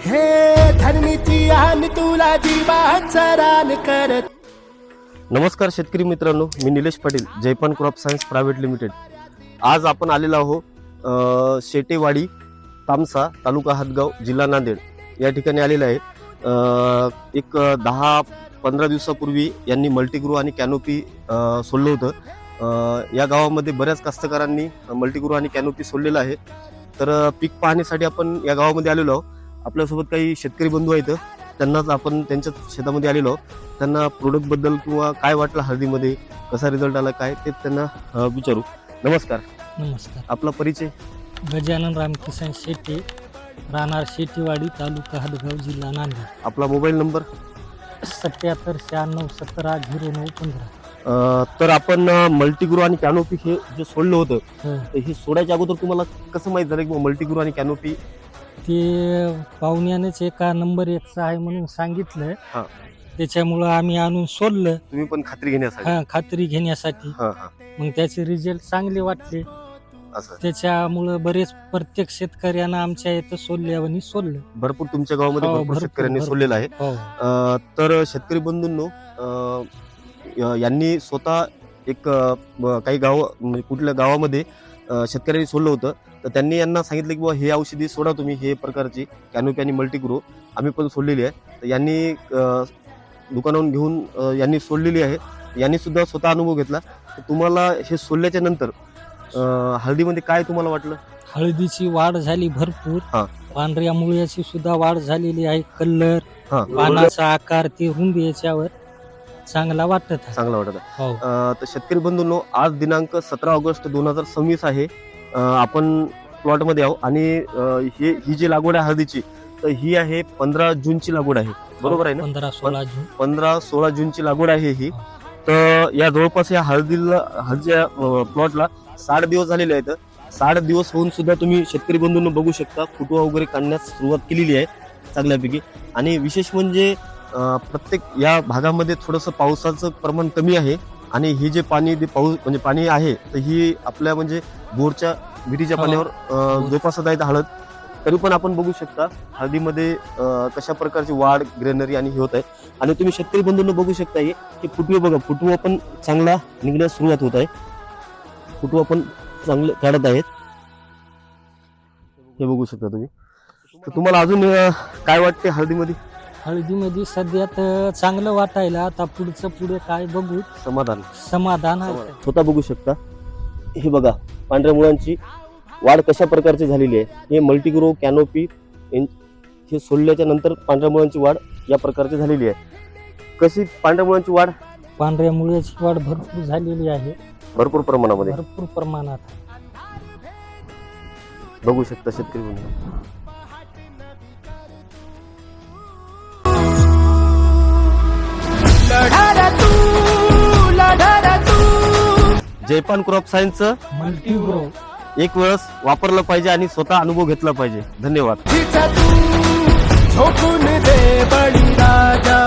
घे धरणीची आणि तुला जीवाचं रान करत. नमस्कार शेतकरी मित्रांनो, मी Nilesh Patil, Jaypan crop science private limited. आज आपण आलेलो आहोत शेटेवाडी, तामसा, तालुका हातगाव, जिल्हा नांदेड या ठिकाणी आलेलं आहे. एक 10-15 दिवसापूर्वी यांनी मल्टीग्रो आणि कॅनोपी सोडलं होतं. या गावामध्ये बऱ्याच कास्तकारांनी मल्टीग्रो आणि कॅनोपी सोडलेलं आहे. तर पीक पाहण्यासाठी आपण या गावामध्ये आलेलो आहोत. आपल्यासोबत काही शेतकरी बंधू आहेत, त्यांनाच आपण त्यांच्या शेतामध्ये आलेलो आहोत. त्यांना प्रोडक्टबद्दल किंवा काय वाटलं हळदीमध्ये, कसा रिझल्ट आला काय ते त्यांना विचारू. नमस्कार. नमस्कार. आपला परिचय? गजानन रामकिसन शेटे, राहणार शेटेवाडी, तालुका हातगाव, जिल्हा नांदेड. आपला मोबाईल नंबर? 77969615. तर आपण मल्टीग्रो आणि कॅनोपी हे जे सोडलं होतं, तर हे सोडायच्या अगोदर तुम्हाला कसं माहित झालं की मल्टीग्रो आणि कॅनोपी? ते पाहुण्यानेच एका नंबर 1चा आहे म्हणून सांगितलं. हा. त्याच्यामुळं आम्ही आणून सोडलं. तुम्ही पण खात्री घेण्यासाठी? हा, खात्री घेण्यासाठी. मग त्याचे रिझल्ट चांगले वाटले. असं त्याच्यामुळं बरेच प्रत्येक शेतकऱ्यांना आमच्या इथं सोडल्यावर सोडलं. भरपूर तुमच्या गावामध्ये भरपूर शेतकऱ्यांनी सोडलेलं आहे. तर शेतकरी बंधूंनो, यांनी स्वतः एक काही गाव कुठल्या गावामध्ये शेतकऱ्यांनी सोडलं होतं. तर त्यांनी यांना सांगितलं की बाबा हे औषधी सोडा तुम्ही, हे प्रकारची कॅनोपी आणि मल्टीग्रो आम्ही पण सोडलेली आहे. तर यांनी दुकानावरून घेऊन यांनी सोडलेली आहे. यांनी सुद्धा स्वतः अनुभव घेतला. तर तुम्हाला हे सोडल्याच्या नंतर हळदीमध्ये काय तुम्हाला वाटलं? हळदीची वाढ झाली भरपूर. पांढऱ्या मुळ्याची सुद्धा वाढ झालेली आहे. कलर, पानाचा आकार, ते रुंद याच्यावर चांगला वाटत आहे. तर शेतकरी बंधूंनो, आज दिनांक 17 ऑगस्ट 2026 आहे. आपण प्लॉट मध्ये आहोत आणि ही जी लागवड आहे हळदीची, तर ही आहे 15 जूनची लागवड आहे. बरोबर आहे ना? 15-16 जूनची लागवड आहे ही. तर या जवळपास या हळदीच्या प्लॉटला 60 दिवस झालेले आहेत. 60 दिवस होऊन सुद्धा तुम्ही शेतकरी बंधूंनो बघू शकता, फुटवा वगैरे काढण्यास सुरुवात केलेली आहे चांगल्यापैकी. आणि विशेष म्हणजे प्रत्येक या भागामध्ये थोडंसं पावसाचं प्रमाण कमी आहे. आणि ही जे पाणी पाऊस म्हणजे पाणी आहे, तर ही आपल्या म्हणजे बोरच्या विहिरीच्या पाण्यावर जोपासत आहेत हळद. तरी पण आपण बघू शकता हळदीमध्ये कशा प्रकारची वाढ, ग्रेनरी आणि हे होत आहे. आणि तुम्ही शेतकरी बंधूंना बघू शकता की फुटवे बघा, फुटवा पण चांगला निघण्यास सुरुवात होत आहे. फुटवा पण चांगले काढत आहेत, हे बघू शकता तुम्ही. तर तुम्हाला अजून काय वाटते हळदीमध्ये? हळदीमध्ये सध्या तर चांगलं वाटायला. आता पुढे काय बघू. समाधान आहे. स्वतः बघू शकता, हे बघा पांढऱ्या मुळांची वाढ कशा प्रकारची झालेली आहे. हे मल्टीग्रो, कॅनोपी हे सोडल्याच्या नंतर पांढऱ्या मुळांची वाढ या प्रकारची झालेली आहे. कशी पांढऱ्या मुळांची वाढ? पांढऱ्या मुळ्याची वाढ भरपूर झालेली आहे. भरपूर प्रमाणामध्ये, भरपूर प्रमाणात बघू शकता शेतकरी बंधू. जयपान क्रॉप सायन्सचं मल्टीग्रो एक वेळेस वापरलं पाहिजे आणि स्वतः अनुभव घेतला पाहिजे. धन्यवाद. झोपून दे बळीराजा.